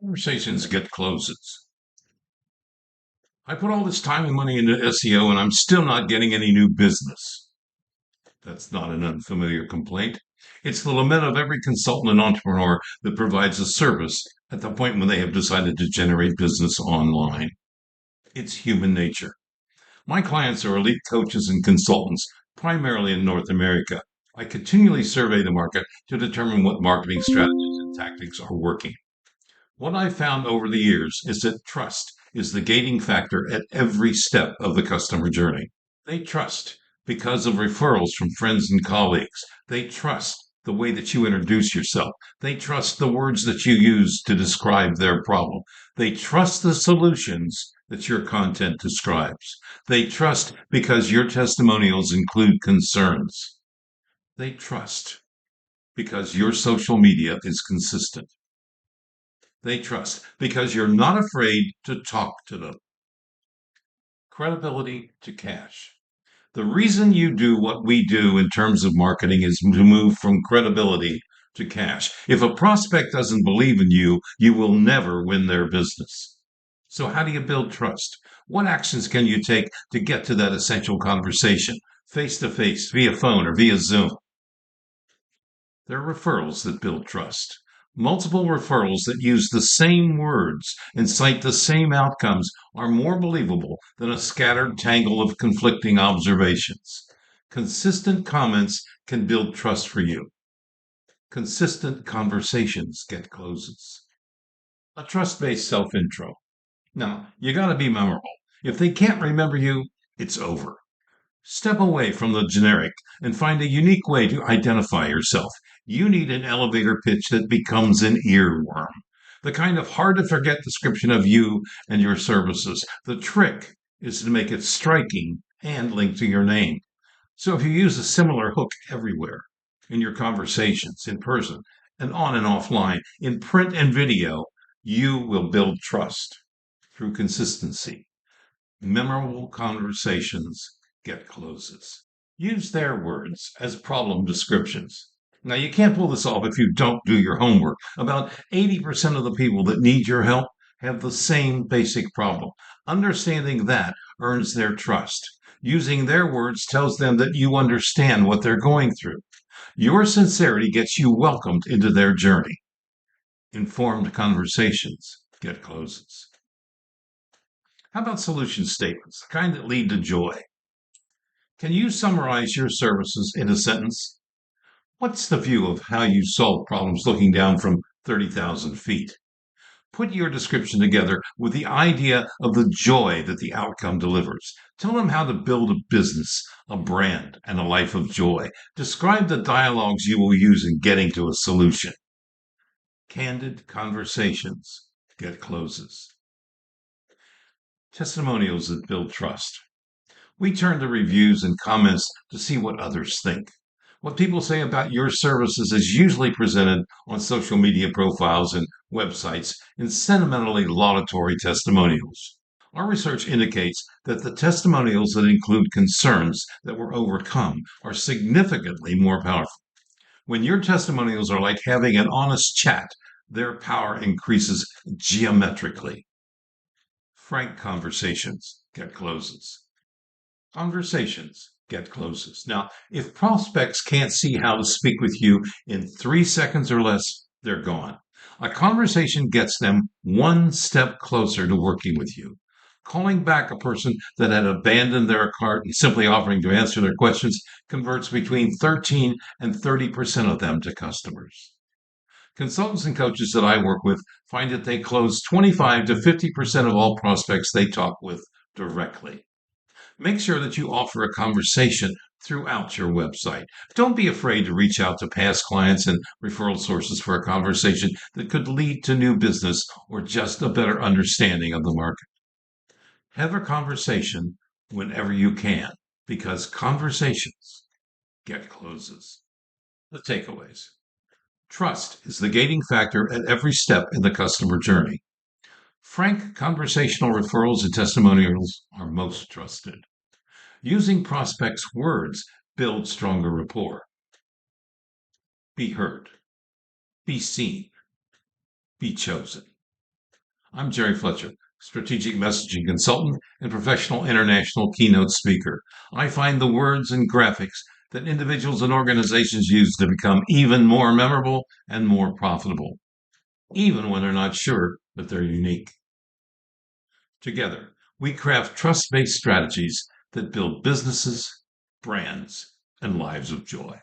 Conversations get closes. I put all this time and money into SEO and I'm still not getting any new business. That's not an unfamiliar complaint. It's the lament of every consultant and entrepreneur that provides a service at the point when they have decided to generate business online. It's human nature. My clients are elite coaches and consultants, primarily in North America. I continually survey the market to determine what marketing strategies and tactics are working. What I've found over the years is that trust is the gating factor at every step of the customer journey. They trust because of referrals from friends and colleagues. They trust the way that you introduce yourself. They trust the words that you use to describe their problem. They trust the solutions that your content describes. They trust because your testimonials include concerns. They trust because your social media is consistent. They trust because you're not afraid to talk to them. Credibility to cash. The reason you do what we do in terms of marketing is to move from credibility to cash. If a prospect doesn't believe in you, you will never win their business. So, how do you build trust? What actions can you take to get to that essential conversation, face to face, via phone, or via Zoom? They're referrals that build trust. Multiple referrals that use the same words and cite the same outcomes are more believable than a scattered tangle of conflicting observations. Consistent comments can build trust for you. Consistent conversations get closes. A trust based self intro. Now, you got to be memorable. If they can't remember you, it's over. Step away from the generic and find a unique way to identify yourself. You need an elevator pitch that becomes an earworm. The kind of hard to forget description of you and your services. The trick is to make it striking and linked to your name. So if you use a similar hook everywhere, in your conversations, in person, and on and offline, in print and video, you will build trust through consistency. Memorable conversations get closes. Use their words as problem descriptions. Now, you can't pull this off if you don't do your homework. About 80% of the people that need your help have the same basic problem. Understanding that earns their trust. Using their words tells them that you understand what they're going through. Your sincerity gets you welcomed into their journey. Informed conversations get closes. How about solution statements, the kind that lead to joy? Can you summarize your services in a sentence? What's the view of how you solve problems looking down from 30,000 feet? Put your description together with the idea of the joy that the outcome delivers. Tell them how to build a business, a brand, and a life of joy. Describe the dialogues you will use in getting to a solution. Candid conversations get closes. Testimonials that build trust. We turn to reviews and comments to see what others think. What people say about your services is usually presented on social media profiles and websites in sentimentally laudatory testimonials. Our research indicates that the testimonials that include concerns that were overcome are significantly more powerful. When your testimonials are like having an honest chat, their power increases geometrically. Frank conversations get closes. Conversations get closes. Now, if prospects can't see how to speak with you in 3 seconds or less, they're gone. A conversation gets them one step closer to working with you. Calling back a person that had abandoned their cart and simply offering to answer their questions converts between 13 and 30% of them to customers. Consultants and coaches that I work with find that they close 25 to 50% of all prospects they talk with directly. Make sure that you offer a conversation throughout your website. Don't be afraid to reach out to past clients and referral sources for a conversation that could lead to new business or just a better understanding of the market. Have a conversation whenever you can, because conversations get closes. The takeaways. Trust is the gating factor at every step in the customer journey. Frank conversational referrals and testimonials are most trusted. Using prospects' words builds stronger rapport. Be heard, be seen, be chosen. I'm Jerry Fletcher, strategic messaging consultant and professional international keynote speaker. I find the words and graphics that individuals and organizations use to become even more memorable and more profitable, even when they're not sure that they're unique. Together, we craft trust based strategies that build businesses, brands, and lives of joy.